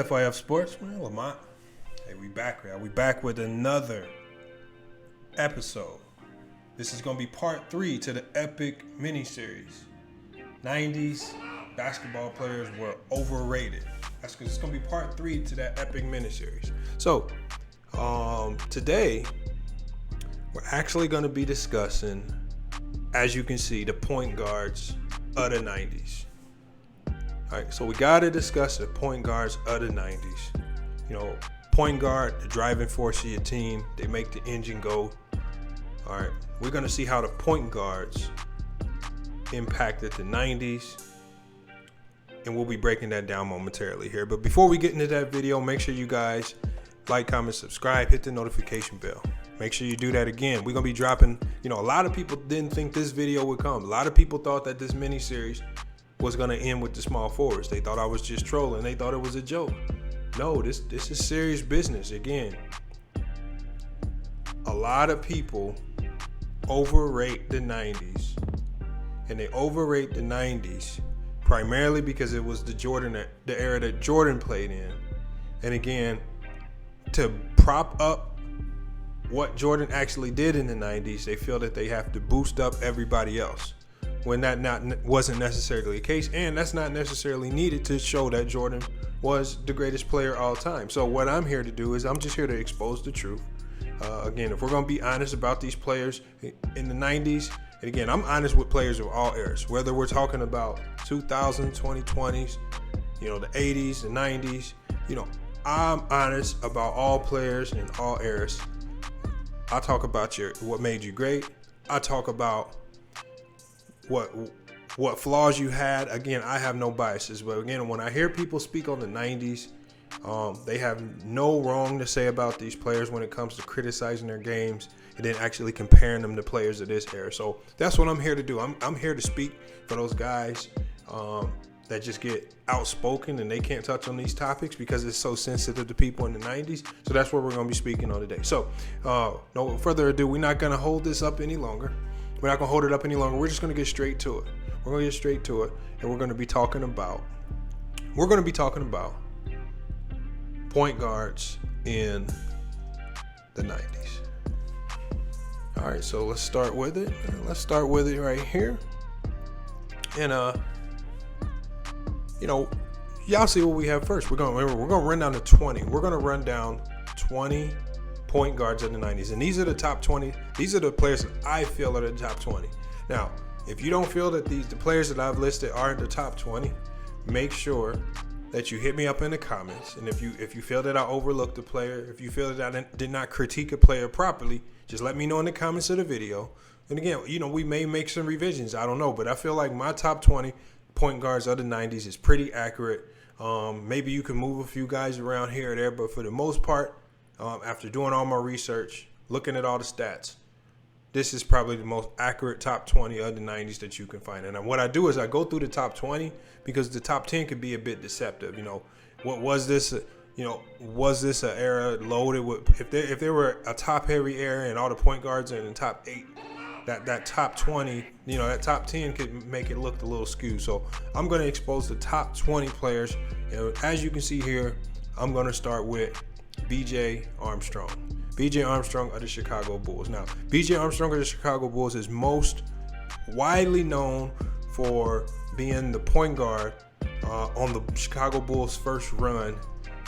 FYF Sports, man, Lamont. Hey, we back, man. We back with another episode. This is going to be part 3 to the epic miniseries. 90s basketball players were overrated. That's because it's going to be part 3 to that epic miniseries. So, today, we're actually going to be discussing, as you can see, the point guards of the 90s. All right, so we got to discuss the point guards of the 90s. You know, point guard, the driving force of your team. They make the engine go. All right, we're going to see how the point guards impacted the 90s. And we'll be breaking that down momentarily here. But before we get into that video, make sure you guys like, comment, subscribe, hit the notification bell. Make sure you do that again. We're going to be dropping, a lot of people didn't think this video would come. A lot of people thought that this mini-series was going to end with the small forwards. They thought I was just trolling. They thought it was a joke. No, this is serious business. Again, a lot of people overrate the 90s. And they overrate the 90s primarily because it was the era that Jordan played in. And again, to prop up what Jordan actually did in the 90s, they feel that they have to boost up everybody else, when that wasn't necessarily the case, and that's not necessarily needed to show that Jordan was the greatest player of all time. So what I'm here to do is I'm just here to expose the truth. Again, if we're going to be honest about these players in the 90s, and again, I'm honest with players of all eras, whether we're talking about 2000s, 2020s, the 80s, the 90s, I'm honest about all players in all eras. I talk about what made you great. I talk about what flaws you had. Again, I have no biases, but again, when I hear people speak on the 90s, they have no wrong to say about these players when it comes to criticizing their games and then actually comparing them to players of this era. So that's what I'm here to do. I'm here to speak for those guys that just get outspoken and they can't touch on these topics because it's so sensitive to people in the 90s. So that's what we're going to be speaking on today. So no further ado, we're not going to hold this up any longer. We're not going to hold it up any longer. We're just going to get straight to it. We're going to get straight to it, and we're going to be talking about point guards in the 90s. All right, so let's start with it. Let's start with it right here. And y'all see what we have first. We're going to run down to 20. We're going to run down 20 point guards in the 90s. And these are the top 20. These are the players that I feel are the top 20. Now, if you don't feel that the players that I've listed aren't the top 20, make sure that you hit me up in the comments. And if you feel that I overlooked a player, if you feel that I did not critique a player properly, just let me know in the comments of the video. And again, we may make some revisions. I don't know. But I feel like my top 20 point guards of the 90s is pretty accurate. Maybe you can move a few guys around here or there, but for the most part, after doing all my research, looking at all the stats, this is probably the most accurate top 20 of the 90s that you can find. And what I do is I go through the top 20 because the top 10 could be a bit deceptive. What was this? Was this an era loaded with? If there were a top heavy era and all the point guards are in the top 8, that top 20, that top 10 could make it look a little skewed. So I'm going to expose the top 20 players. As you can see here, I'm going to start with B.J. Armstrong. B.J. Armstrong of the Chicago Bulls. Now, B.J. Armstrong of the Chicago Bulls is most widely known for being the point guard on the Chicago Bulls' first run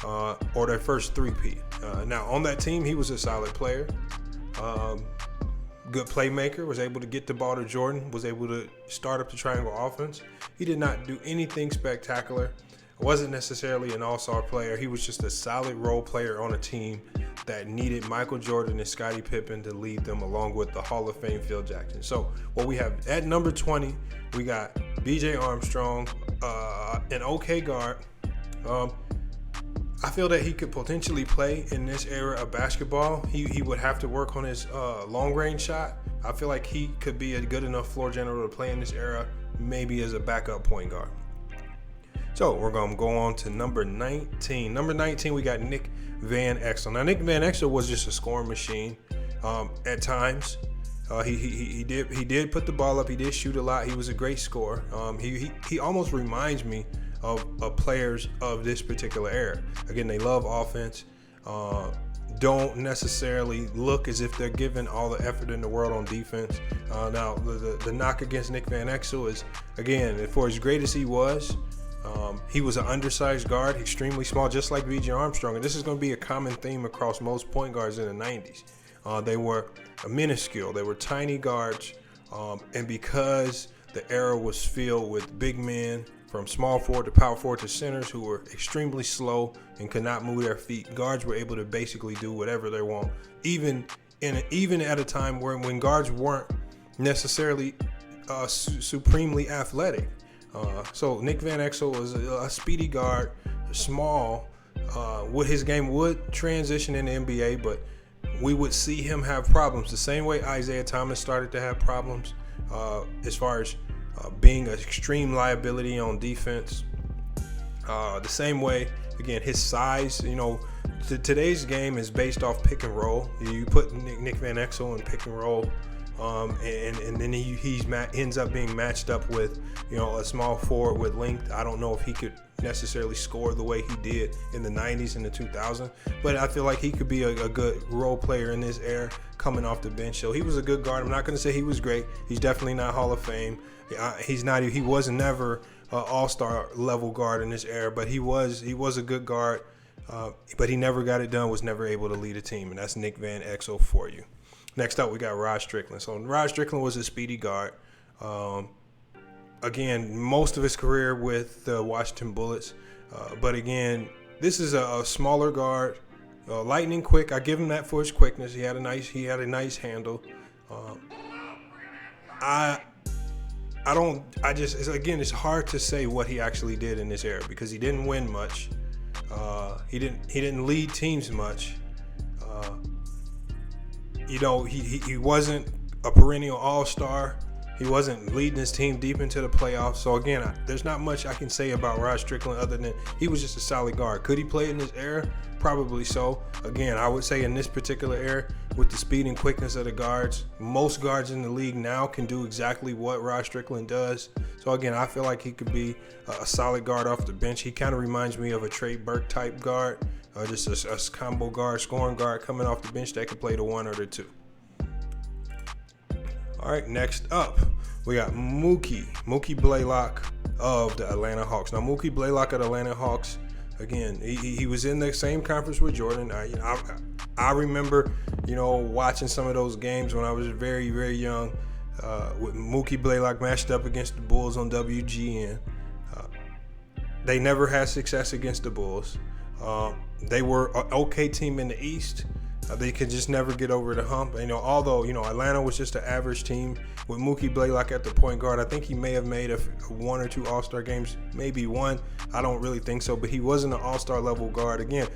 or their first three-peat. Now, on that team, he was a solid player. Good playmaker, was able to get the ball to Jordan, was able to start up the triangle offense. He did not do anything spectacular. Wasn't necessarily an all-star player. He was just a solid role player on a team that needed Michael Jordan and Scottie Pippen to lead them, along with the Hall of Fame Phil Jackson. So what we have at number 20, we got B.J. Armstrong, an okay guard. I feel that he could potentially play in this era of basketball. He would have to work on his long-range shot. I feel like he could be a good enough floor general to play in this era, maybe as a backup point guard. So we're going to go on to number 19. Number 19, we got Nick Van Exel. Now, Nick Van Exel was just a scoring machine at times. He did put the ball up. He did shoot a lot. He was a great scorer. He almost reminds me of players of this particular era. Again, they love offense. Don't necessarily look as if they're giving all the effort in the world on defense. Now, the knock against Nick Van Exel is, again, for as great as he was an undersized guard, extremely small, just like B.J. Armstrong. And this is going to be a common theme across most point guards in the 90s. They were minuscule. They were tiny guards. And because the era was filled with big men, from small forward to power forward to centers who were extremely slow and could not move their feet, guards were able to basically do whatever they want, even at a time when guards weren't necessarily supremely athletic. So Nick Van Exel was a speedy guard, small. His game would transition in the NBA, but we would see him have problems the same way Isaiah Thomas started to have problems as far as being an extreme liability on defense. The same way, again, his size, today's game is based off pick and roll. You put Nick Van Exel in pick and roll, and then he ends up being matched up with, a small forward with length. I don't know if he could necessarily score the way he did in the 90s and the 2000s, but I feel like he could be a good role player in this era coming off the bench. So he was a good guard. I'm not going to say he was great. He's definitely not Hall of Fame. He was never an all-star level guard in this era, but he was a good guard, but he never got it done, was never able to lead a team, and that's Nick Van Exel for you. Next up, we got Raj Strickland. So Raj Strickland was a speedy guard. Again, most of his career with the Washington Bullets, but again, this is a smaller guard, lightning quick. I give him that for his quickness. He had a nice handle. It's hard to say what he actually did in this era because he didn't win much. He didn't lead teams much. He wasn't a perennial all-star. He wasn't leading his team deep into the playoffs. So again, there's not much I can say about Raj Strickland other than he was just a solid guard. Could he play in this era? Probably so. Again, I would say in this particular era, with the speed and quickness of the guards, most guards in the league now can do exactly what Raj Strickland does. So again, I feel like he could be a solid guard off the bench. He kind of reminds me of a Trey Burke type guard, just a combo guard, scoring guard coming off the bench that could play the 1 or the 2. All right, next up, we got Mookie Blaylock of the Atlanta Hawks. Now, Mookie Blaylock of the Atlanta Hawks, again, he was in the same conference with Jordan. I remember, watching some of those games when I was very, very young, with Mookie Blaylock matched up against the Bulls on WGN. They never had success against the Bulls. They were an okay team in the East. They could just never get over the hump. Although Atlanta was just an average team with Mookie Blaylock at the point guard. I think he may have made a 1 or 2 All-Star games, maybe 1. I don't really think so, but he wasn't an All-Star level guard. Again,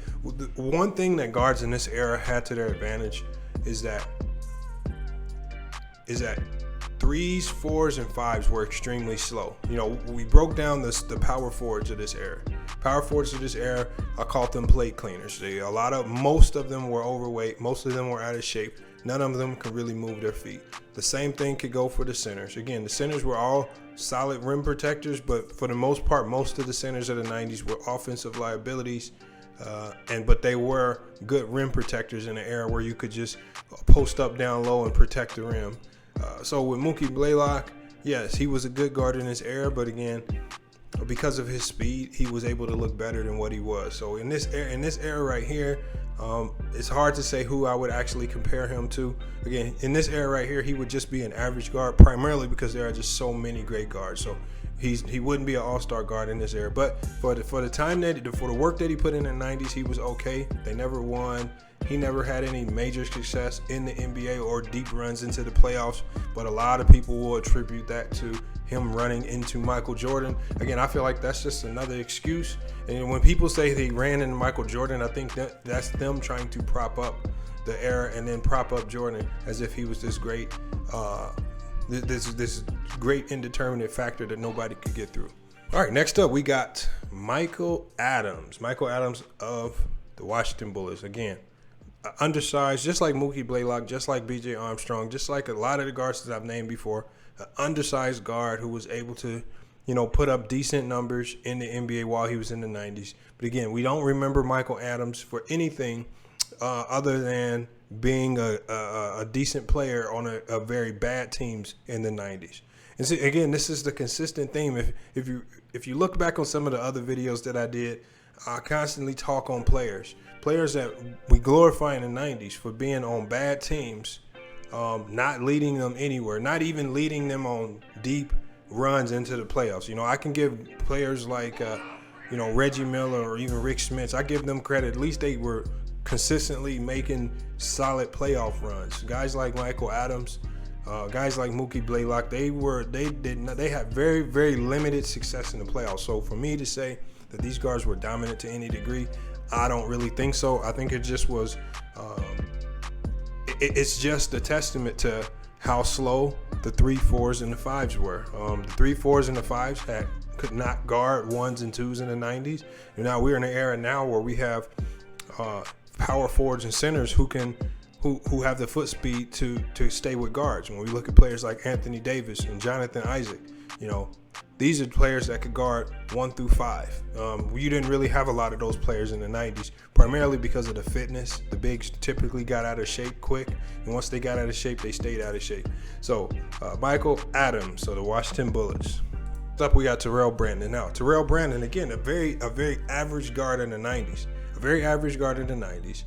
one thing that guards in this era had to their advantage is that 3s, 4s, and 5s were extremely slow. We broke down the power forwards of this era. Power forwards of this era, I called them plate cleaners. Most of them were overweight. Most of them were out of shape. None of them could really move their feet. The same thing could go for the centers. Again, the centers were all solid rim protectors, but for the most part, most of the centers of the 90s were offensive liabilities. But they were good rim protectors in an era where you could just post up down low and protect the rim. So with Mookie Blaylock, yes, he was a good guard in this era, but again, because of his speed, he was able to look better than what he was. So in this era right here, it's hard to say who I would actually compare him to. Again, in this era right here, he would just be an average guard, primarily because there are just so many great guards. So he wouldn't be an all-star guard in this era. But for the work that he put in the 90s, he was okay. They never won. He never had any major success in the NBA or deep runs into the playoffs, but a lot of people will attribute that to him running into Michael Jordan. Again, I feel like that's just another excuse. And when people say they ran into Michael Jordan, I think that's them trying to prop up the era and then prop up Jordan as if he was this great, this great indeterminate factor that nobody could get through. All right, next up we got Michael Adams. Michael Adams of the Washington Bullets. Again, undersized, just like Mookie Blaylock, just like B.J. Armstrong, just like a lot of the guards that I've named before, an undersized guard who was able to put up decent numbers in the NBA while he was in the 90s. But again, we don't remember Michael Adams for anything other than being a decent player on a very bad teams in the 90s. And so, again, this is the consistent theme. If you look back on some of the other videos that I did, I constantly talk on players that we glorify in the 90s for being on bad teams, not leading them anywhere, not even leading them on deep runs into the playoffs. I can give players like Reggie Miller or even Rick Smits, I give them credit. At least they were consistently making solid playoff runs. Guys like Michael Adams, guys like Mookie Blaylock, they had very, very limited success in the playoffs. So for me to say that these guards were dominant to any degree, I don't really think so. I think it just was it's just a testament to how slow the 3, 4s, and the 5s were. The 3, 4s, and the 5s could not guard 1s and 2s in the 90s. And now we're in an era now where we have power forwards and centers who have the foot speed to stay with guards. When we look at players like Anthony Davis and Jonathan Isaac, these are players that could guard 1 through 5. You didn't really have a lot of those players in the 90s, primarily because of the fitness. The bigs typically got out of shape quick, and once they got out of shape, they stayed out of shape. So Michael Adams, so the Washington Bullets. Next up, we got Terrell Brandan. Now, Terrell Brandan, again, a very average guard in the 90s. A very average guard in the 90s.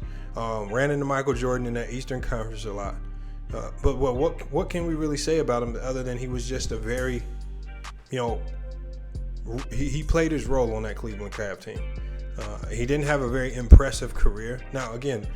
Ran into Michael Jordan in that Eastern Conference a lot. But what can we really say about him other than he was just a very, he played his role on that Cleveland Cavs team. He didn't have a very impressive career. Now, again,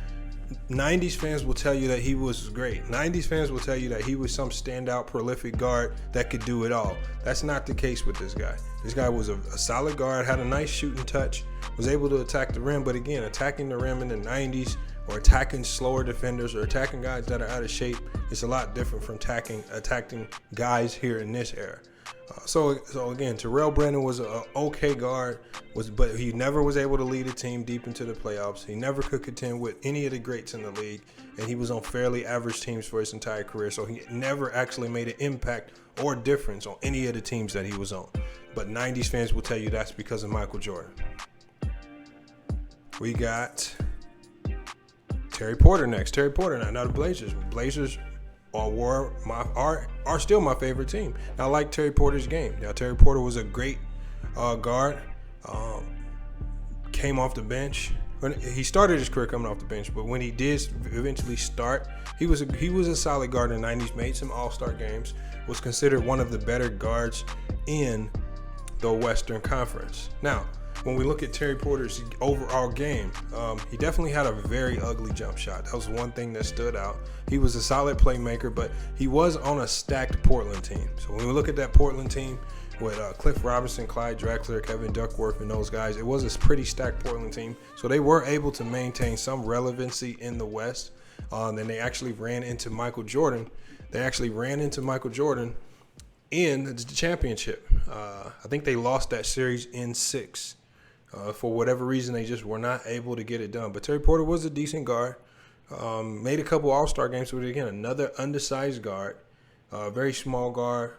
90s fans will tell you that he was great. 90s fans will tell you that he was some standout, prolific guard that could do it all. That's not the case with this guy. This guy was a solid guard, had a nice shooting touch, was able to attack the rim. But again, attacking the rim in the 90s or attacking slower defenders or attacking guys that are out of shape, it's a lot different from attacking guys here in this era. So again, Terrell Brandan was an okay guard, but he never was able to lead a team deep into the playoffs. He never could contend with any of the greats in the league, and he was on fairly average teams for his entire career. So he never actually made an impact or difference on any of the teams that he was on. But 90s fans will tell you that's because of Michael Jordan. We got Terry Porter next. Terry Porter, now the Blazers. Blazers are still my favorite team. I like Terry Porter's game. Now, Terry Porter was a great guard. Came off the bench. He started his career coming off the bench, but when he did eventually start, he was a solid guard in the 90s. Made some All-Star games. Was considered one of the better guards in the Western Conference. Now, when we look at Terry Porter's overall game, he definitely had a very ugly jump shot. That was one thing that stood out. He was a solid playmaker, but he was on a stacked Portland team. So when we look at that Portland team with Cliff Robinson, Clyde Drexler, Kevin Duckworth, and those guys, it was a pretty stacked Portland team. So they were able to maintain some relevancy in the West. Then they actually ran into Michael Jordan. In the championship. I think they lost that series in 6. For whatever reason, they just were not able to get it done. But Terry Porter was a decent guard. Made a couple All-Star games. So again, another undersized guard, very small guard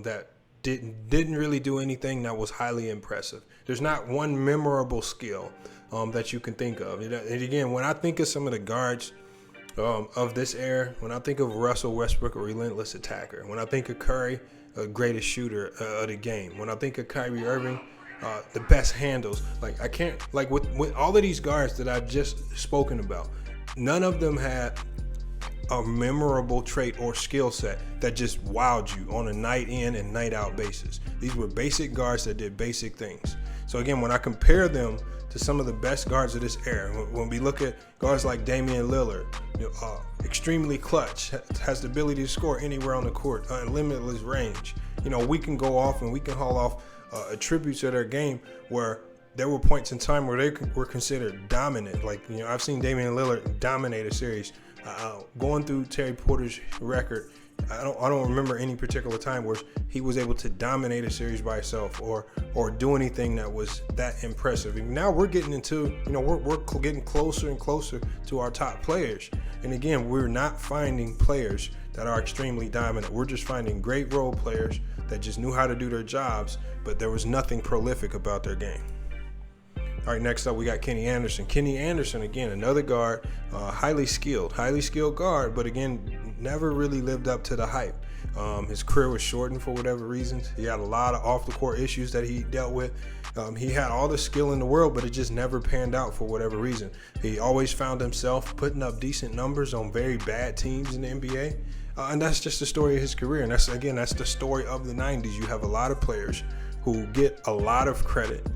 that didn't really do anything that was highly impressive. There's not one memorable skill that you can think of. And again, when I think of some of the guards of this era, when I think of Russell Westbrook, a relentless attacker. When I think of Curry, a greatest shooter of the game. When I think of Kyrie Irving, the best handles. Like I can't, like with all of these guards that I've just spoken about, none of them had a memorable trait or skill set that just wowed you on a night in and night out basis. These were basic guards that did basic things. So again, when I compare them to some of the best guards of this era, when we look at guards like Damian Lillard, extremely clutch, has the ability to score anywhere on the court, limitless range. We can go off and we can haul off attributes of their game where there were points in time where they were considered dominant. Like, I've seen Damian Lillard dominate a series. Going through Terry Porter's record, I don't remember any particular time where he was able to dominate a series by himself or do anything that was that impressive. And now we're getting into, we're getting closer and closer to our top players. And again, we're not finding players that are extremely dominant. We're just finding great role players that just knew how to do their jobs, but there was nothing prolific about their game. All right, next up we got Kenny Anderson. Kenny Anderson, again, another guard, highly skilled guard, but again, never really lived up to the hype. His career was shortened for whatever reasons. He had a lot of off-the-court issues that he dealt with. He had all the skill in the world, but it just never panned out for whatever reason. He always found himself putting up decent numbers on very bad teams in the NBA. And that's just the story of his career. And that's the story of the 90s. You have a lot of players who get a lot of credit,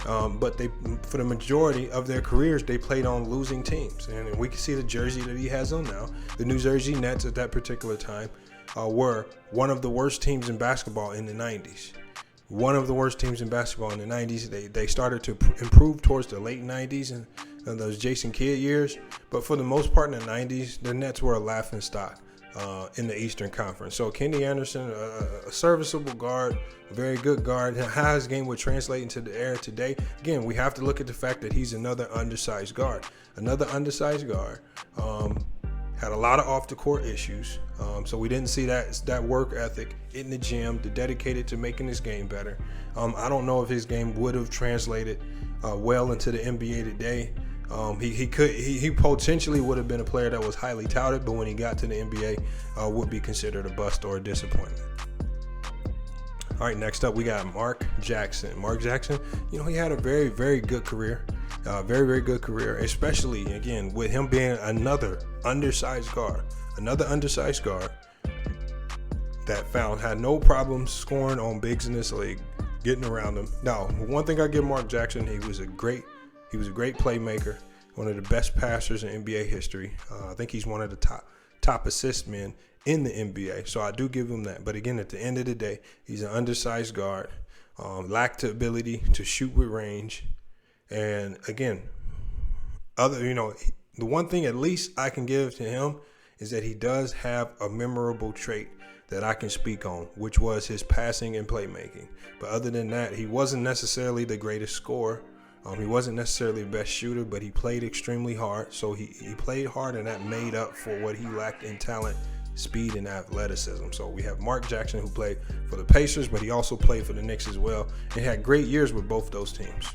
but they, for the majority of their careers, they played on losing teams. And we can see the jersey that he has on now. The New Jersey Nets at that particular time were one of the worst teams in basketball in the 90s. One of the worst teams in basketball in the 90s. They started to improve towards the late 90s and those Jason Kidd years. But for the most part in the 90s, the Nets were a laughingstock in the Eastern Conference. So Kenny Anderson, a serviceable guard, a very good guard. How his game would translate into the era today, again, we have to look at the fact that he's another undersized guard. Had a lot of off-the-court issues, so we didn't see that work ethic in the gym, to dedicated to making his game better. I don't know if his game would have translated well into the NBA today. He potentially would have been a player that was highly touted, but when he got to the NBA, would be considered a bust or a disappointment. All right, next up we got Mark Jackson. Mark Jackson, he had a very, very good career. Very, very good career, especially, again, with him being another undersized guard that had no problems scoring on bigs in this league, getting around them. Now, one thing I give Mark Jackson, he was a great playmaker, one of the best passers in NBA history. I think he's one of the top assist men in the NBA, so I do give him that. But again, at the end of the day, he's an undersized guard, lacked the ability to shoot with range. And again, the one thing at least I can give to him is that he does have a memorable trait that I can speak on, which was his passing and playmaking. But other than that, he wasn't necessarily the greatest scorer. He wasn't necessarily the best shooter, but he played extremely hard. So he played hard, and that made up for what he lacked in talent, speed, and athleticism. So we have Mark Jackson, who played for the Pacers, but he also played for the Knicks as well, and had great years with both those teams.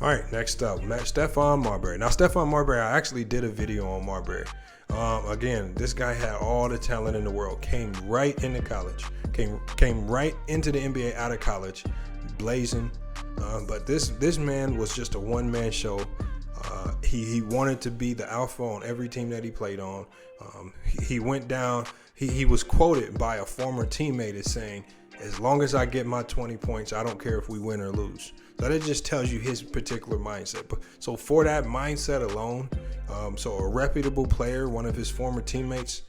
All right, next up, Stephon Marbury. Now, Stephon Marbury, I actually did a video on Marbury. Again, this guy had all the talent in the world. Came right into college. Came right into the NBA out of college, blazing. But this man was just a one-man show. He wanted to be the alpha on every team that he played on. He went down. He was quoted by a former teammate as saying, "As long as I get my 20 points, I don't care if we win or lose." So that just tells you his particular mindset. So for that mindset alone, so a reputable player, one of his former teammates,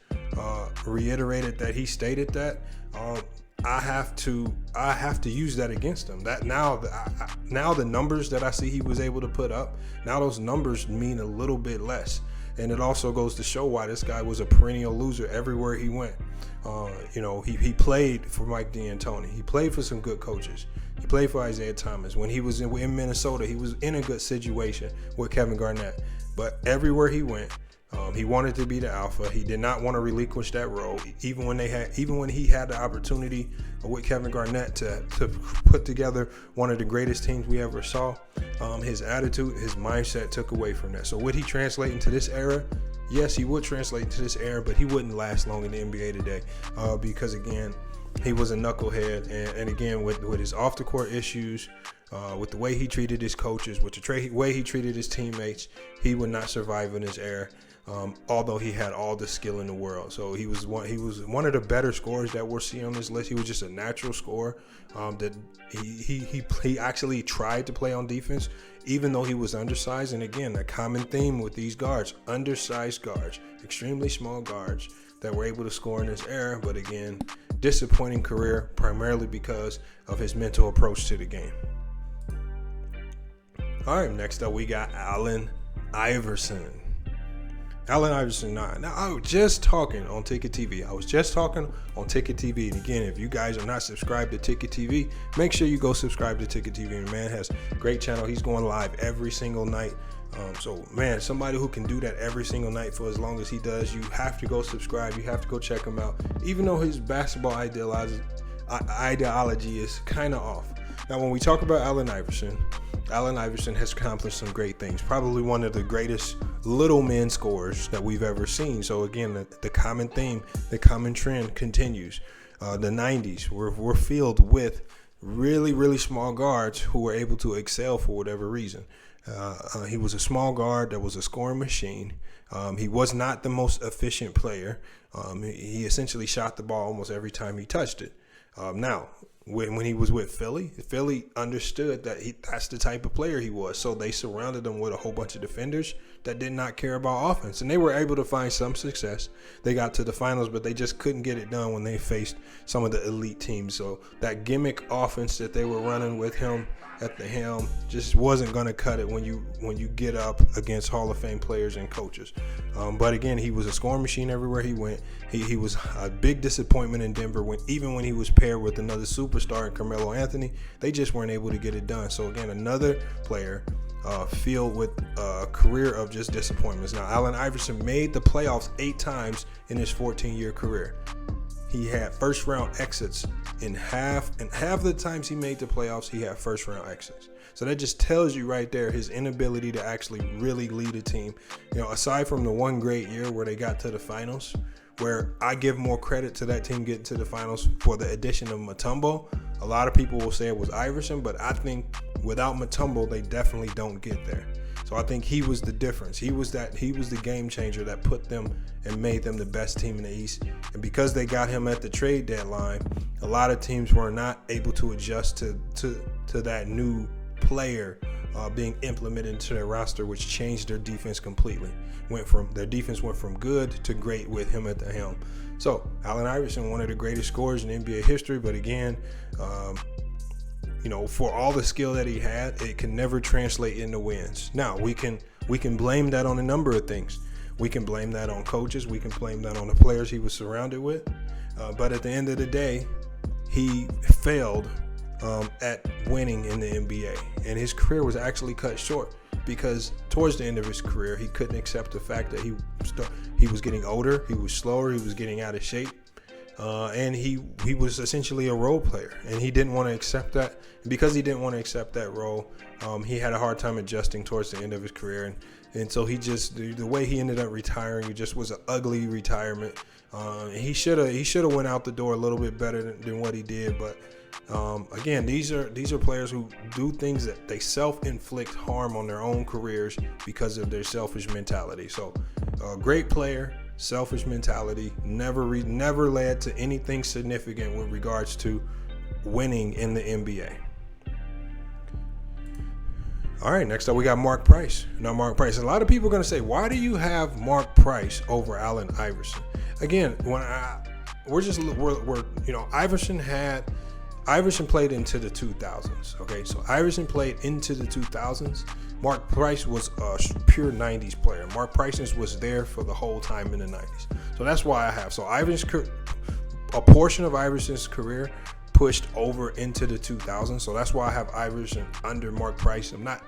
reiterated that he stated that. I have to use that against him. That now the numbers that I see he was able to put up, now those numbers mean a little bit less. And it also goes to show why this guy was a perennial loser everywhere he went. He played for Mike D'Antoni. He played for some good coaches. He played for Isaiah Thomas. When he was in Minnesota, he was in a good situation with Kevin Garnett. But everywhere he went, he wanted to be the alpha. He did not want to relinquish that role, even when he had the opportunity with Kevin Garnett to put together one of the greatest teams we ever saw. His attitude, his mindset took away from that. So would he translate into this era? Yes, he would translate into this era, but he wouldn't last long in the NBA today because, again, he was a knucklehead. And again, with his off-the-court issues, with the way he treated his coaches, with the way he treated his teammates, he would not survive in this era. Although he had all the skill in the world. So he was one of the better scorers that we'll see on this list. He was just a natural scorer. That he actually tried to play on defense, even though he was undersized. And again, a common theme with these guards, undersized guards, extremely small guards that were able to score in this era. But again, disappointing career, primarily because of his mental approach to the game. All right, next up we got Allen Iverson. Allen Iverson, now I was just talking on Ticket TV. And again, if you guys are not subscribed to Ticket TV, make sure you go subscribe to Ticket TV. The man has a great channel. He's going live every single night So, man, somebody who can do that every single night for as long as he does, you have to go subscribe. You have to go check him out, even though his basketball ideology is kind of off. Now, when we talk about Allen Iverson has accomplished some great things. Probably one of the greatest little men scorers that we've ever seen. So, again, the common theme, the common trend continues. The 90s were filled with really, really small guards who were able to excel for whatever reason. He was a small guard that was a scoring machine. He was not the most efficient player. He essentially shot the ball almost every time he touched it. Now, when he was with Philly understood that that's the type of player he was. So they surrounded him with a whole bunch of defenders that did not care about offense. And they were able to find some success. They got to the finals, but they just couldn't get it done when they faced some of the elite teams. So that gimmick offense that they were running with him at the helm just wasn't going to cut it when you get up against Hall of Fame players and coaches. But again, he was a scoring machine everywhere he went. He was a big disappointment in Denver even when he was paired with another superstar in Carmelo Anthony. They just weren't able to get it done. So again, another player filled with a career of just disappointments. Now, Allen Iverson made the playoffs 8 times in his 14-year career. He had first-round exits in half the times he made the playoffs. He had first-round exits. So that just tells you right there his inability to actually really lead a team. Aside from the one great year where they got to the finals, where I give more credit to that team getting to the finals for the addition of Mutombo. A lot of people will say it was Iverson, but I think without Mutombo, they definitely don't get there. So I think he was the difference. He was the game changer that put them and made them the best team in the East. And because they got him at the trade deadline, a lot of teams were not able to adjust to that new player being implemented into their roster, which changed their defense completely. Their defense went from good to great with him at the helm. So Allen Iverson, one of the greatest scorers in NBA history, but again, for all the skill that he had, it can never translate into wins. Now, we can blame that on a number of things. We can blame that on coaches. We can blame that on the players he was surrounded with. But at the end of the day, he failed at winning in the NBA. And his career was actually cut short because towards the end of his career, he couldn't accept the fact that he was getting older, he was slower, he was getting out of shape. And he was essentially a role player, and he didn't want to accept that. And because he didn't want to accept that role, he had a hard time adjusting towards the end of his career. And so he just, the way he ended up retiring, it just was an ugly retirement. He should have went out the door a little bit better than what he did. But again, these are players who do things that they self-inflict harm on their own careers because of their selfish mentality. So great player. Selfish mentality never led to anything significant with regards to winning in the NBA. All right, next up we got Mark Price. Now, Mark Price. A lot of people are going to say, why do you have Mark Price over Allen Iverson? Again, Iverson played into the 2000s. Okay, so Iverson played into the 2000s. Mark Price was a pure 90s player. Mark Price was there for the whole time in the 90s. So that's why I have. So a portion of Iverson's career pushed over into the 2000s. So that's why I have Iverson under Mark Price. I'm not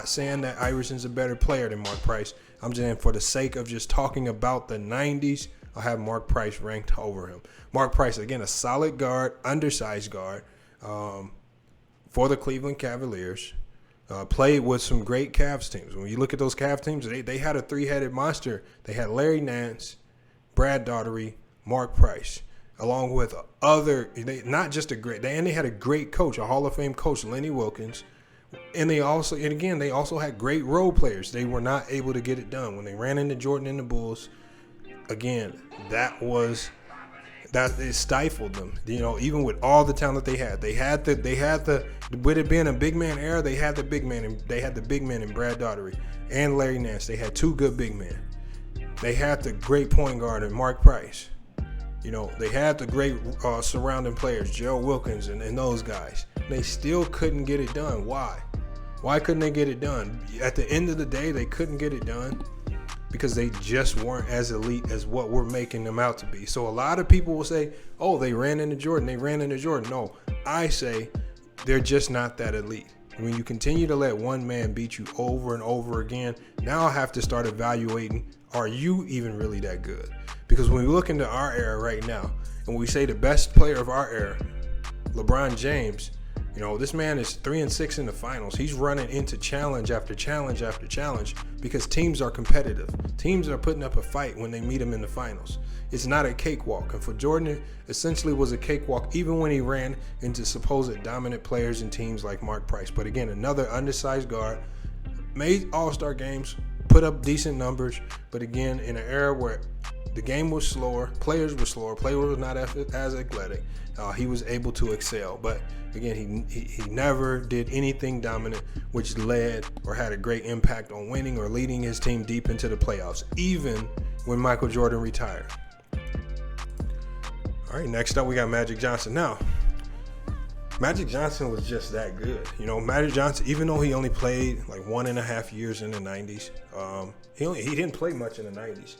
saying that Iverson's a better player than Mark Price. I'm saying for the sake of just talking about the 90s, I have Mark Price ranked over him. Mark Price, again, a solid guard, undersized guard for the Cleveland Cavaliers. Played with some great Cavs teams. When you look at those Cavs teams, they had a three-headed monster. They had Larry Nance, Brad Daugherty, Mark Price, along with they had a great coach, a Hall of Fame coach, Lenny Wilkins. And they also had great role players. They were not able to get it done. When they ran into Jordan and the Bulls, again, it stifled them. Even with all the talent they had, with it being a big man era, they had the big man in Brad Daugherty and Larry Nance. They had two good big men. They had the great point guard in Mark Price. They had the great surrounding players, Joe Wilkins and those guys. They still couldn't get it done. Why? Why couldn't they get it done? At the end of the day, they couldn't get it done because they just weren't as elite as what we're making them out to be. So a lot of people will say, oh, they ran into Jordan. No, I say they're just not that elite. When you continue to let one man beat you over and over again, now I have to start evaluating, are you even really that good? Because when we look into our era right now, and we say the best player of our era, LeBron James, this man is 3-6 in the finals. He's running into challenge after challenge after challenge because teams are competitive. Teams are putting up a fight when they meet him in the finals. It's not a cakewalk. And for Jordan, it essentially was a cakewalk even when he ran into supposed dominant players and teams like Mark Price. But again, another undersized guard, made all-star games, put up decent numbers. But again, in an era where the game was slower, players were not as athletic, he was able to excel. But again, he never did anything dominant which led or had a great impact on winning or leading his team deep into the playoffs, even when Michael Jordan retired. All right, next up we got Magic Johnson. Now, Magic Johnson was just that good. Magic Johnson, even though he only played like 1.5 years in the 90s, he didn't play much in the 90s.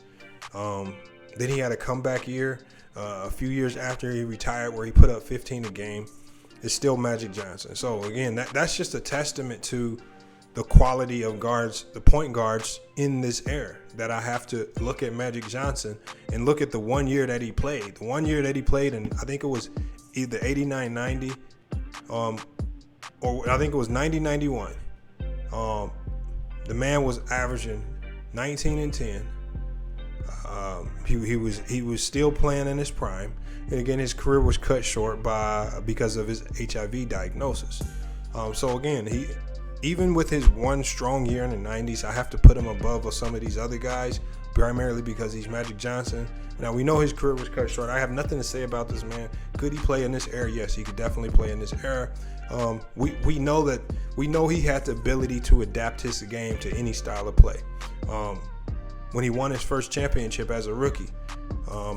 Then he had a comeback year a few years after he retired where he put up 15 a game. It's still Magic Johnson. So again, that's just a testament to the quality of guards, the point guards in this era, that I have to look at Magic Johnson and look at the 1 year that he played. The 1 year that he played, and I think it was either 89-90, or I think it was 90-91. The man was averaging 19 and 10. He was still playing in his prime, and again, his career was cut short because of his HIV diagnosis. So again, even with his one strong year in the 90s, I have to put him above some of these other guys, primarily because he's Magic Johnson. Now, we know his career was cut short. I have nothing to say about this man. Could he play in this era? Yes, he could definitely play in this era. We know he had the ability to adapt his game to any style of play. When he won his first championship as a rookie,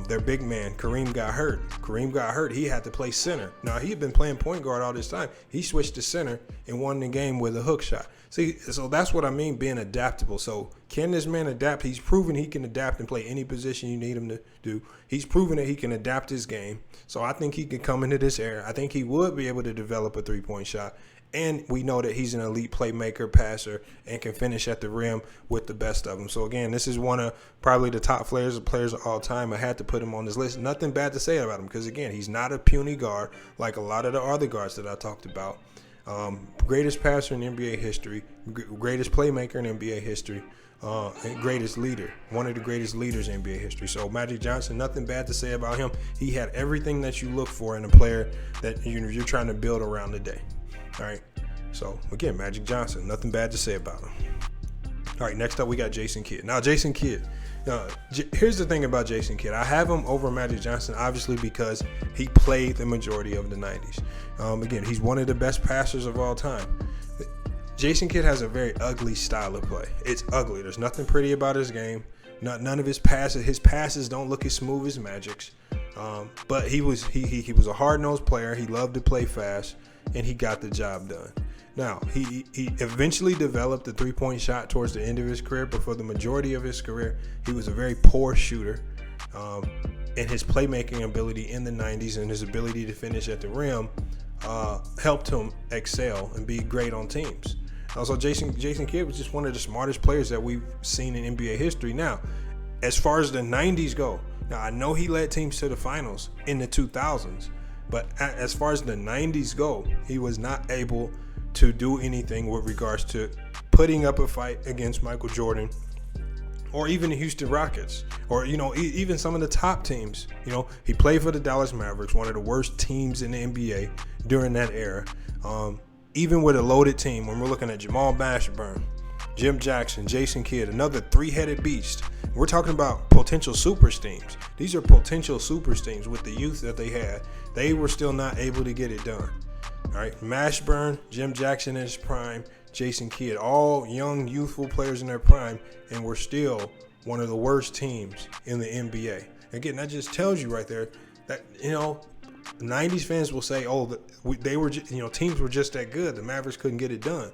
their big man, Kareem got hurt. He had to play center. Now, he had been playing point guard all this time. He switched to center and won the game with a hook shot. See, so that's what I mean, being adaptable. So can this man adapt? He's proven he can adapt and play any position you need him to do. He's proven that he can adapt his game. So I think he can come into this era. I think he would be able to develop a three-point shot. And we know that he's an elite playmaker, passer, and can finish at the rim with the best of them. So, again, this is one of probably the top players of all time. I had to put him on this list. Nothing bad to say about him because, again, he's not a puny guard like a lot of the other guards that I talked about. Greatest passer in NBA history, greatest playmaker in NBA history, and greatest leader, one of the greatest leaders in NBA history. So Magic Johnson, nothing bad to say about him. He had everything that you look for in a player that you're trying to build around today. All right. So, again, Magic Johnson, nothing bad to say about him. All right, next up we got Jason Kidd. Now, Jason Kidd, here's the thing about Jason Kidd. I have him over Magic Johnson, obviously, because he played the majority of the 90s. Again, he's one of the best passers of all time. Jason Kidd has a very ugly style of play. It's ugly. There's nothing pretty about his game. None of his passes don't look as smooth as Magic's. But he was a hard-nosed player. He loved to play fast, and he got the job done. Now, he eventually developed the three-point shot towards the end of his career, but for the majority of his career, he was a very poor shooter. And his playmaking ability in the 90s and his ability to finish at the rim helped him excel and be great on teams. Also, Jason Kidd was just one of the smartest players that we've seen in NBA history. Now, as far as the 90s go, now I know he led teams to the finals in the 2000s, but as far as the 90s go, he was not able to do anything with regards to putting up a fight against Michael Jordan or even the Houston Rockets or, even some of the top teams. He played for the Dallas Mavericks, one of the worst teams in the NBA during that era. Even with a loaded team, when we're looking at Jamal Mashburn, Jim Jackson, Jason Kidd, another three-headed beast. We're talking about potential super teams. These are potential super teams with the youth that they had. They were still not able to get it done. All right, Mashburn, Jim Jackson in his prime, Jason Kidd, all young, youthful players in their prime, and we're still one of the worst teams in the NBA. Again, that just tells you right there that, 90s fans will say, they were, teams were just that good. The Mavericks couldn't get it done.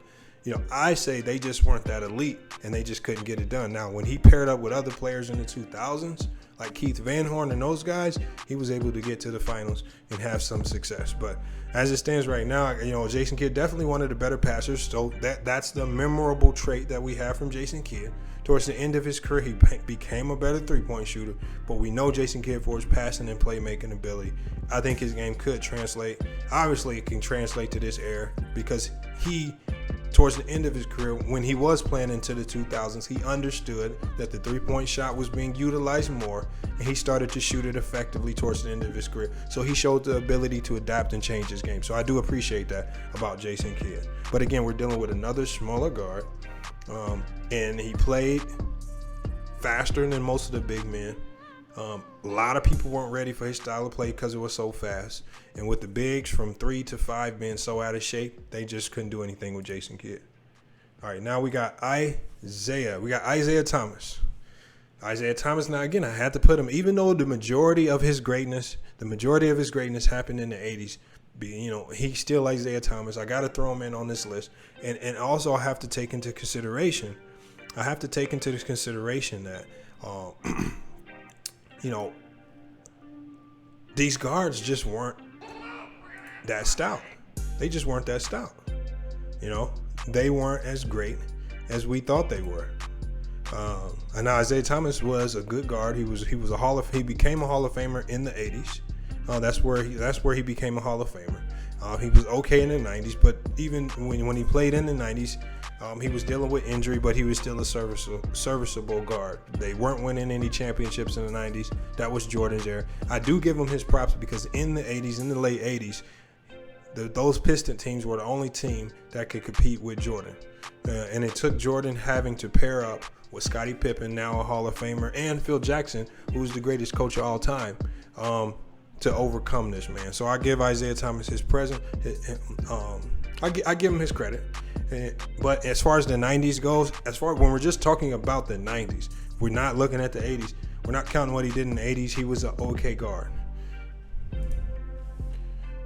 I say they just weren't that elite and they just couldn't get it done. Now, when he paired up with other players in the 2000s, like Keith Van Horn and those guys, he was able to get to the finals and have some success. But as it stands right now, Jason Kidd definitely one of the better passers. So that's the memorable trait that we have from Jason Kidd. Towards the end of his career, he became a better three-point shooter. But we know Jason Kidd for his passing and playmaking ability. I think his game could translate. Obviously, it can translate to this era because towards the end of his career, when he was playing into the 2000s, he understood that the three-point shot was being utilized more, and he started to shoot it effectively towards the end of his career. So he showed the ability to adapt and change his game. So I do appreciate that about Jason Kidd. But again, we're dealing with another smaller guard, and he played faster than most of the big men. A lot of people weren't ready for his style of play because it was so fast. And with the bigs from 3 to 5 being so out of shape, they just couldn't do anything with Jason Kidd. All right, now we got Isaiah. We got Isaiah Thomas. Isaiah Thomas, now again, I had to put him, even though the majority of his greatness happened in the 80s, he's still Isaiah Thomas. I got to throw him in on this list. And also I have to take into consideration that, these guards just weren't that stout. They just weren't that stout. They weren't as great as we thought they were. And Isaiah Thomas was a good guard. He became a Hall of Famer in the 80s. That's where he became a Hall of Famer. He was okay in the 90s, but even when he played in the 90s, he was dealing with injury, but he was still a serviceable guard. They weren't winning any championships in the 90s. That was Jordan's era. I do give him his props because in the 80s, in the late 80s, those Piston teams were the only team that could compete with Jordan. And it took Jordan having to pair up with Scottie Pippen, now a Hall of Famer, and Phil Jackson, who's the greatest coach of all time, to overcome this, man. So I give Isaiah Thomas his present. I give him his credit. But as far as the 90s goes, when we're just talking about the 90s, we're not looking at the 80s. We're not counting what he did in the 80s. He was an okay guard.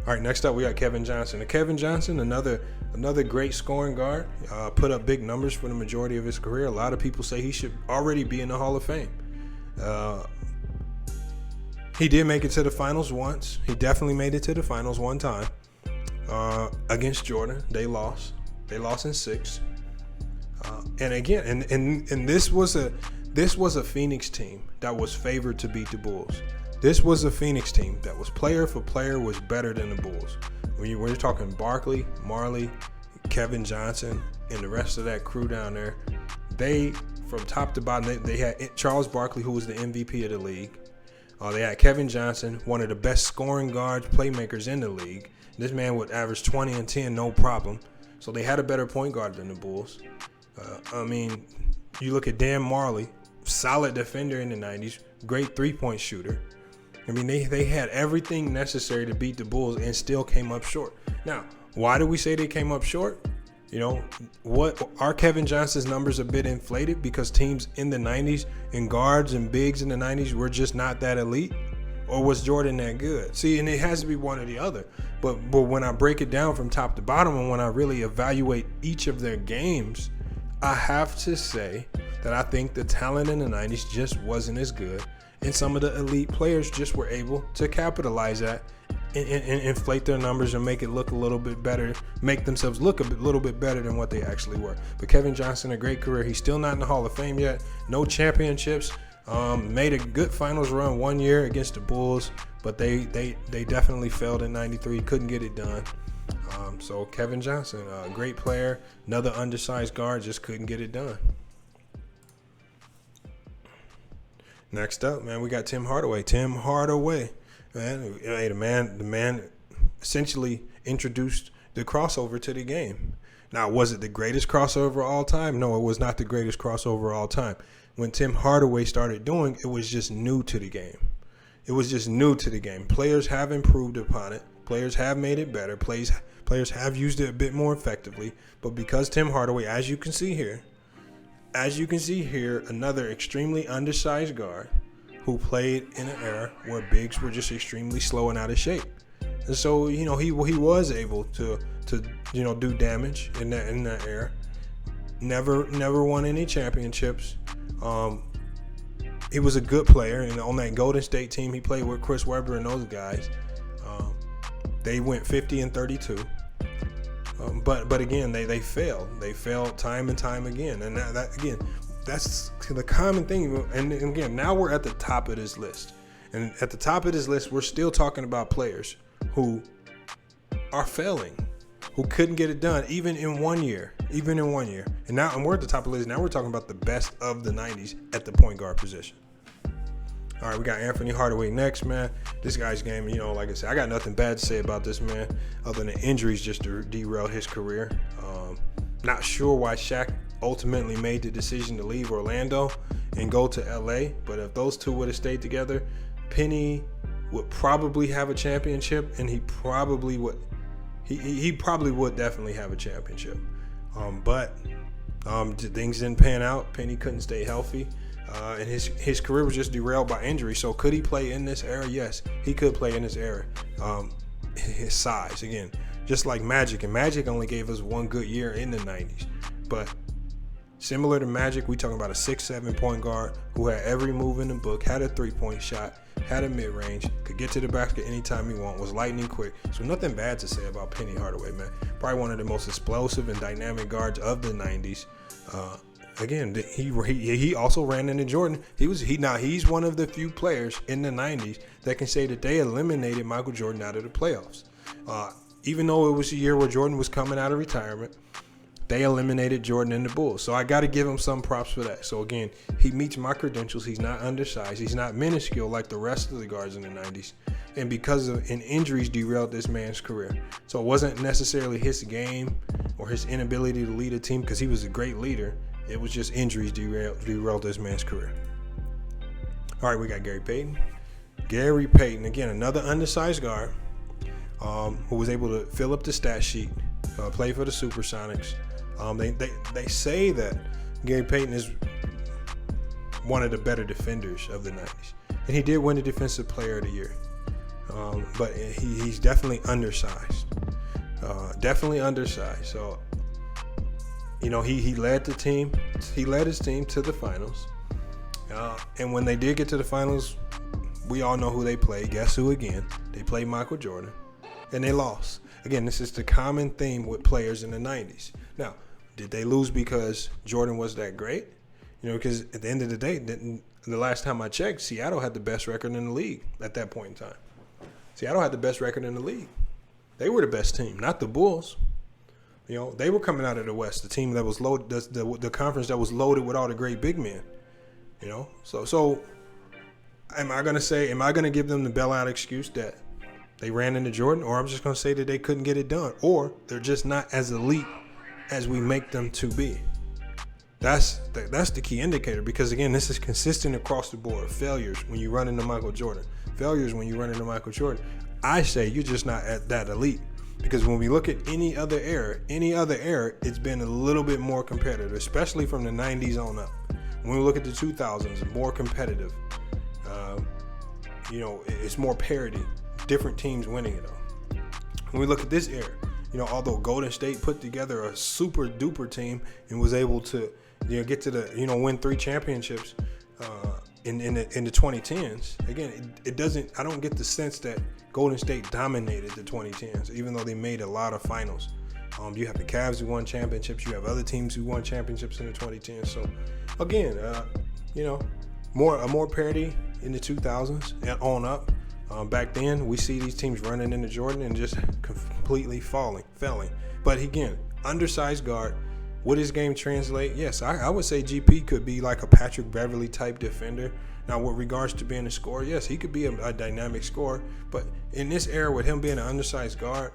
All right, next up we got Kevin Johnson. Kevin Johnson, another great scoring guard, put up big numbers for the majority of his career. A lot of people say he should already be in the Hall of Fame. He did make it to the finals once. He definitely made it to the finals one time against Jordan. They lost. They lost in 6. And again, and this was a Phoenix team that was favored to beat the Bulls. This was a Phoenix team that was player for player was better than the Bulls. When you're talking Barkley, Marley, Kevin Johnson, and the rest of that crew down there, they, from top to bottom, they had Charles Barkley, who was the MVP of the league. They had Kevin Johnson, one of the best scoring guards, playmakers in the league. This man would average 20 and 10, no problem. So they had a better point guard than the Bulls. You look at Dan Marley, solid defender in the 90s, great three-point shooter. They had everything necessary to beat the Bulls and still came up short. Now, why do we say they came up short? What are Kevin Johnson's numbers a bit inflated because teams in the 90s and guards and bigs in the 90s were just not that elite? Or was Jordan that good? See, and it has to be one or the other. But when I break it down from top to bottom and when I really evaluate each of their games, I have to say that I think the talent in the 90s just wasn't as good. And some of the elite players just were able to capitalize that and inflate their numbers and make it look a little bit better, make themselves look a little bit better than what they actually were. But Kevin Johnson, a great career. He's still not in the Hall of Fame yet. No championships. Made a good finals run one year against the Bulls, but they definitely failed in 93. Couldn't get it done. So Kevin Johnson, a great player, another undersized guard, just couldn't get it done. Next up, man, we got Tim Hardaway. Tim Hardaway, man, the man essentially introduced the crossover to the game. Now, was it the greatest crossover of all time? No, it was not the greatest crossover of all time. When Tim Hardaway started doing, it was just new to the game. It was just new to the game. Players have improved upon it. Players have made it better. Players have used it a bit more effectively. But because Tim Hardaway, as you can see here, another extremely undersized guard who played in an era where bigs were just extremely slow and out of shape. And so, he was able to do damage in that era. never won any championships. He was a good player, and on that Golden State team, he played with Chris Webber and those guys. They went 50-32. But again, they failed. They failed time and time again. And that's the common thing. And again, now we're at the top of this list. And at the top of this list, we're still talking about players who are failing, who couldn't get it done even in 1 year. And we're at the top of the list. Now we're talking about the best of the 90s at the point guard position. All right, we got Anthony Hardaway next, man. This guy's game, like I said, I got nothing bad to say about this man other than injuries just to derail his career. Not sure why Shaq ultimately made the decision to leave Orlando and go to LA, but if those two would have stayed together, Penny would probably have a championship, and he probably would definitely have a championship. But things didn't pan out. Penny couldn't stay healthy. And his career was just derailed by injury. So could he play in this era? Yes, he could play in this era. His size, again, just like Magic. And Magic only gave us one good year in the 90s. But similar to Magic, we talking about a 6'7" point guard who had every move in the book, had a three-point shot, had a mid-range, could get to the basket anytime he want, was lightning quick. So nothing bad to say about Penny Hardaway, man. Probably one of the most explosive and dynamic guards of the 90s. Again, he also ran into Jordan. He's one of the few players in the 90s that can say that they eliminated Michael Jordan out of the playoffs. Even though it was a year where Jordan was coming out of retirement, they eliminated Jordan and the Bulls. So I got to give him some props for that. So again, he meets my credentials. He's not undersized. He's not minuscule like the rest of the guards in the 90s. And because of injuries derailed this man's career. So it wasn't necessarily his game or his inability to lead a team, because he was a great leader. It was just injuries derailed this man's career. All right, we got Gary Payton. Gary Payton, again, another undersized guard who was able to fill up the stat sheet, play for the Supersonics. They say that Gary Payton is one of the better defenders of the 90s. And he did win the Defensive Player of the Year. But he's definitely undersized. So, he led the team. He led his team to the finals. And when they did get to the finals, we all know who they played. Guess who again? They played Michael Jordan. And they lost. Again, this is the common theme with players in the 90s. Now, did they lose because Jordan was that great? Because at the end of the day, the last time I checked, Seattle had the best record in the league at that point in time. Seattle had the best record in the league. They were the best team, not the Bulls. They were coming out of the West, the team that was loaded, the conference that was loaded with all the great big men. So am I going to give them the bailout excuse that they ran into Jordan, or I'm just going to say that they couldn't get it done, or they're just not as elite as we make them to be? That's the key indicator, because again, this is consistent across the board. Failures when you run into Michael Jordan. Failures when you run into Michael Jordan. I say you're just not at that elite. Because when we look at any other era, it's been a little bit more competitive, especially from the 90s on up. When we look at the 2000s, more competitive. It's more parity. Different teams winning it all. When we look at this era, although Golden State put together a super duper team and was able to, get to the, win 3 championships in the 2010s. Again, it doesn't. I don't get the sense that Golden State dominated the 2010s, even though they made a lot of finals. You have the Cavs who won championships. You have other teams who won championships in the 2010s. So, again, more parity in the 2000s and on up. Back then, we see these teams running into Jordan and just completely failing. But again, undersized guard. Would his game translate? Yes, I would say GP could be like a Patrick Beverly type defender. Now, with regards to being a scorer, yes, he could be a dynamic scorer. But in this era, with him being an undersized guard,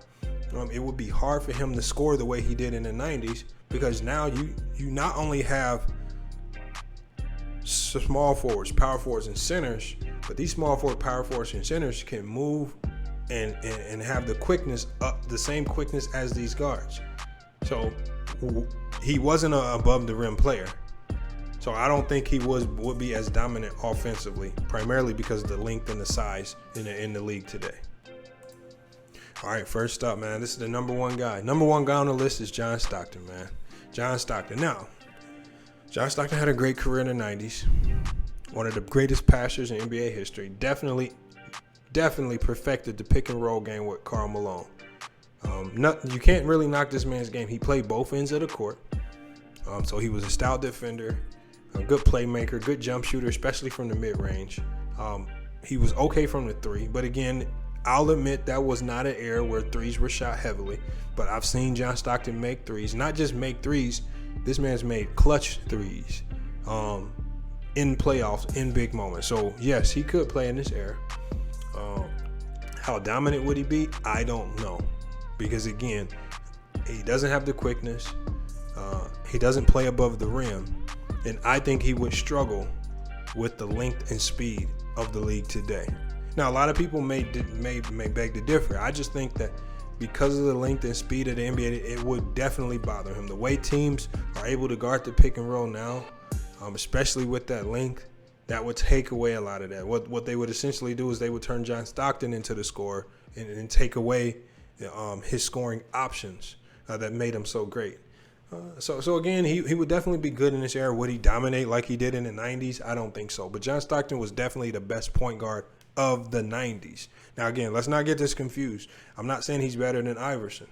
it would be hard for him to score the way he did in the 90s, because now you not only have small forwards, power forwards, and centers, but these small forward, power forwards, and centers can move and have the quickness up, the same quickness as these guards. So he wasn't an above the rim player. So I don't think he would be as dominant offensively, primarily because of the length and the size in the league today. All right, first up, man, this is the number one guy. Number one guy on the list is John Stockton, man. John Stockton. Now, John Stockton had a great career in the 90s. One of the greatest passers in NBA history. Definitely perfected the pick and roll game with Karl Malone. You can't really knock this man's game. He played both ends of the court. So he was a stout defender, a good playmaker, good jump shooter, especially from the mid-range. He was okay from the three, but again, I'll admit that was not an era where threes were shot heavily. But I've seen John Stockton make threes. Not just make threes, this man's made clutch threes in playoffs, in big moments. So, yes, he could play in this era. How dominant would he be? I don't know. Because, again, he doesn't have the quickness. He doesn't play above the rim. And I think he would struggle with the length and speed of the league today. Now, a lot of people may beg to differ. I just think that because of the length and speed of the NBA, it would definitely bother him. The way teams are able to guard the pick and roll now, especially with that length, that would take away a lot of that. What they would essentially do is they would turn John Stockton into the scorer and take away his scoring options that made him so great. So again, he would definitely be good in this era. Would he dominate like he did in the 90s? I don't think so. But John Stockton was definitely the best point guard of the 90s. Now, again, let's not get this confused. I'm not saying he's better than Iverson.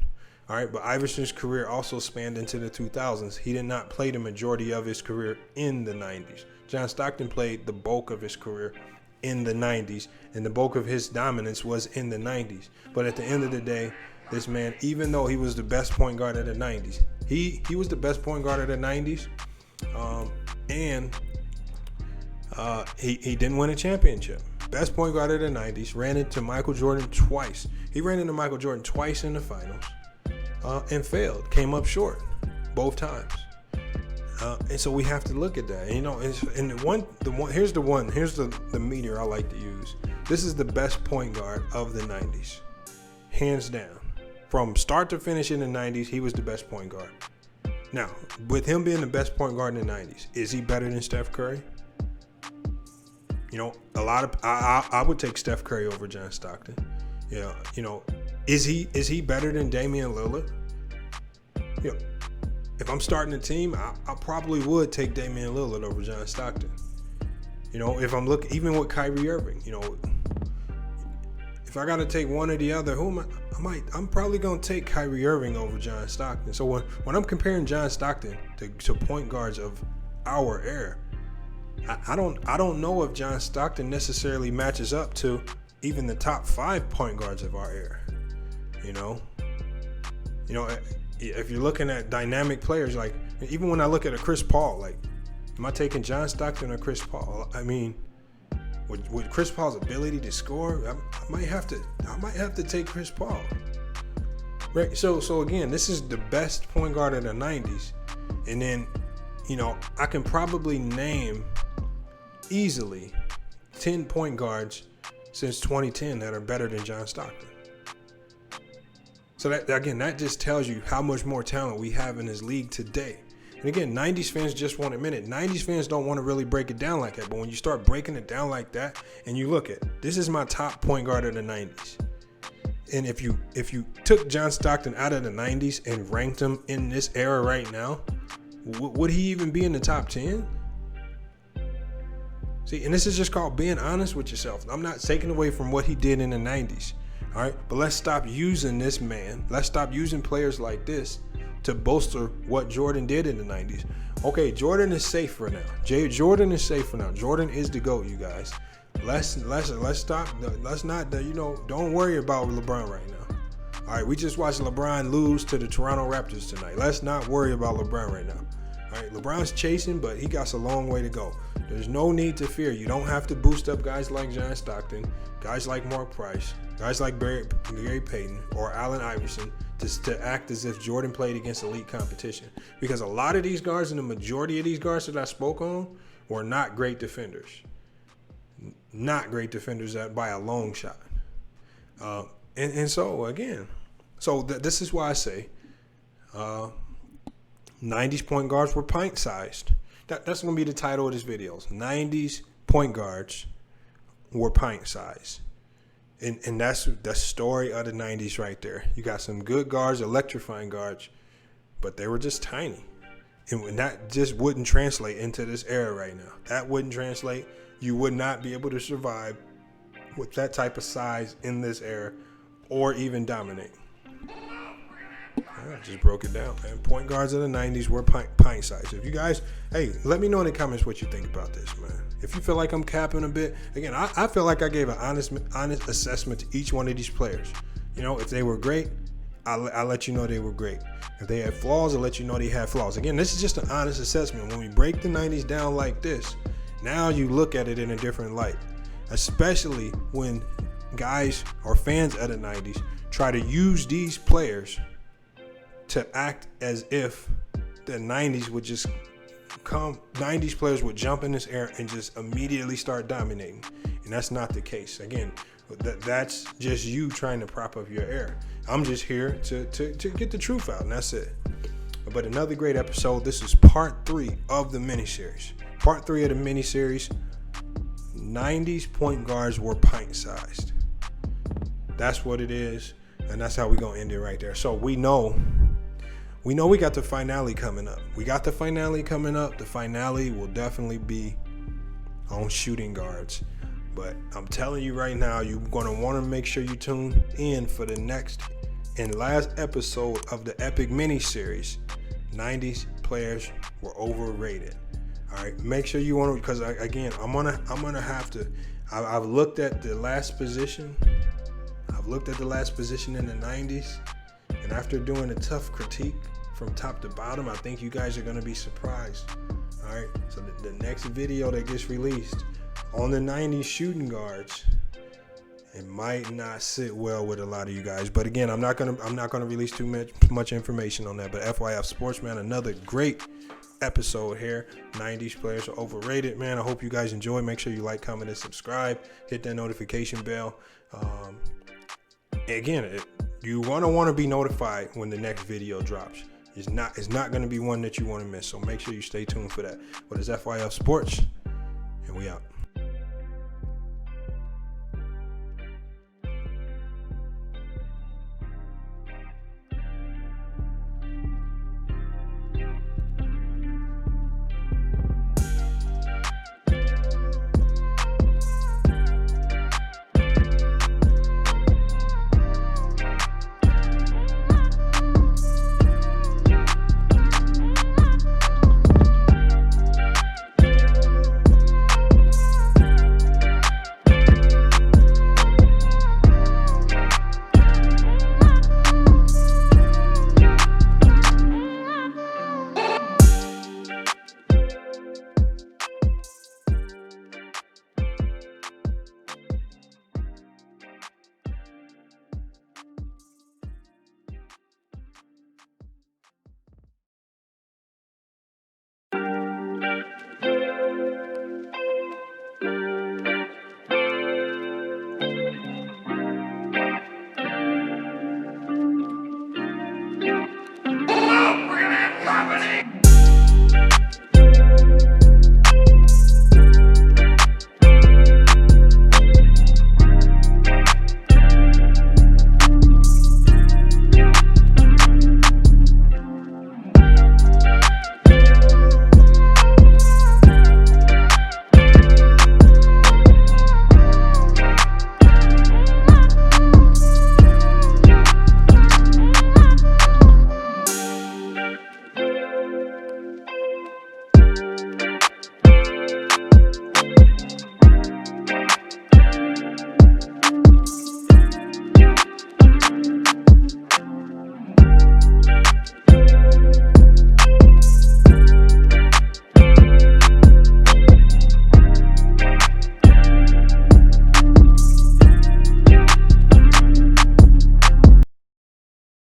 All right, but Iverson's career also spanned into the 2000s. He did not play the majority of his career in the 90s. John Stockton played the bulk of his career in the 90s, and the bulk of his dominance was in the 90s. But at the end of the day, this man, even though he was the best point guard of the 90s, he was the best point guard of the 90s, and he didn't win a championship. Best point guard of the 90s, ran into Michael Jordan twice. He ran into Michael Jordan twice in the finals and failed, came up short both times. And so we have to look at that. And here's the meter I like to use. This is the best point guard of the 90s, hands down. From start to finish in the 90s, he was the best point guard. Now, with him being the best point guard in the 90s, is he better than Steph Curry? I would take Steph Curry over John Stockton. Is he better than Damian Lillard? If I'm starting a team, I probably would take Damian Lillard over John Stockton. If I'm looking, even with Kyrie Irving, if I got to take one or the other, I'm probably going to take Kyrie Irving over John Stockton. So when I'm comparing John Stockton to point guards of our era, I don't know if John Stockton necessarily matches up to even the top 5 point guards of our era. If you're looking at dynamic players, like even when I look at a Chris Paul, like, am I taking John Stockton or Chris Paul? I mean, with Chris Paul's ability to score, I might have to take Chris Paul. Right. So again, this is the best point guard of the 90s, and then I can probably name easily 10 point guards since 2010 that are better than John Stockton. So that just tells you how much more talent we have in this league today. And again, 90s fans just won't admit it. 90s fans don't want to really break it down like that. But when you start breaking it down like that, and you look at, this is my top point guard of the 90s. And if you took John Stockton out of the 90s and ranked him in this era right now, would he even be in the top 10? See, and this is just called being honest with yourself. I'm not taking away from what he did in the 90s. All right, but let's stop using this man. Let's stop using players like this to bolster what Jordan did in the 90s. Okay, Jordan is safe for now. Jordan is safe for now. Jordan is the GOAT, you guys. Let's stop. Let's not. Don't worry about LeBron right now. All right, we just watched LeBron lose to the Toronto Raptors tonight. Let's not worry about LeBron right now. All right, LeBron's chasing, but he got a long way to go. There's no need to fear. You don't have to boost up guys like John Stockton, guys like Mark Price, guys like Gary Payton or Allen Iverson to act as if Jordan played against elite competition. Because a lot of these guards and the majority of these guards that I spoke on were not great defenders. Not great defenders by a long shot. And so, again, this is why I say 90s point guards were pint sized. That's going to be the title of this video. 90s point guards were pint sized. And that's the story of the 90s right there. You got some good guards, electrifying guards, but they were just tiny. And that just wouldn't translate into this era right now. That wouldn't translate. You would not be able to survive with that type of size in this era or even dominate. I just broke it down, man. Point guards of the 90s were pint sized. If you guys, hey, let me know in the comments what you think about this, man. If you feel like I'm capping a bit, again, I feel like I gave an honest assessment to each one of these players. You know, if they were great, I'll let you know they were great. If they had flaws, I'll let you know they had flaws. Again, this is just an honest assessment. When we break the 90s down like this, now you look at it in a different light, especially when guys or fans of the 90s try to use these players to act as if the 90s would just come, 90s players would jump in this era and just immediately start dominating. And that's not the case. Again, that's just you trying to prop up your era. I'm just here to get the truth out, and that's it. But another great episode. This is part 3 of the miniseries. Part 3 of the miniseries, 90s point guards were pint-sized. That's what it is, and that's how we're going to end it right there. So we know we got the finale coming up. The finale will definitely be on shooting guards. But I'm telling you right now, you're going to want to make sure you tune in for the next and last episode of the epic mini-series, 90s players were overrated. All right, make sure you want to, because again, I'm gonna have to. I've looked at the last position. I've looked at the last position in the 90s, and after doing a tough critique from top to bottom, I think you guys are gonna be surprised. All right, so the next video that gets released on the 90s shooting guards, it might not sit well with a lot of you guys. But again, I'm not gonna release too much information on that. But FYF Sportsman, another great episode here. 90s players are overrated, man. I hope you guys enjoy. Make sure you like, comment, and subscribe. Hit that notification bell. Again, you want to be notified when the next video drops. It's not going to be one that you want to miss. So make sure you stay tuned for that. But it's FYF Sports, and we out.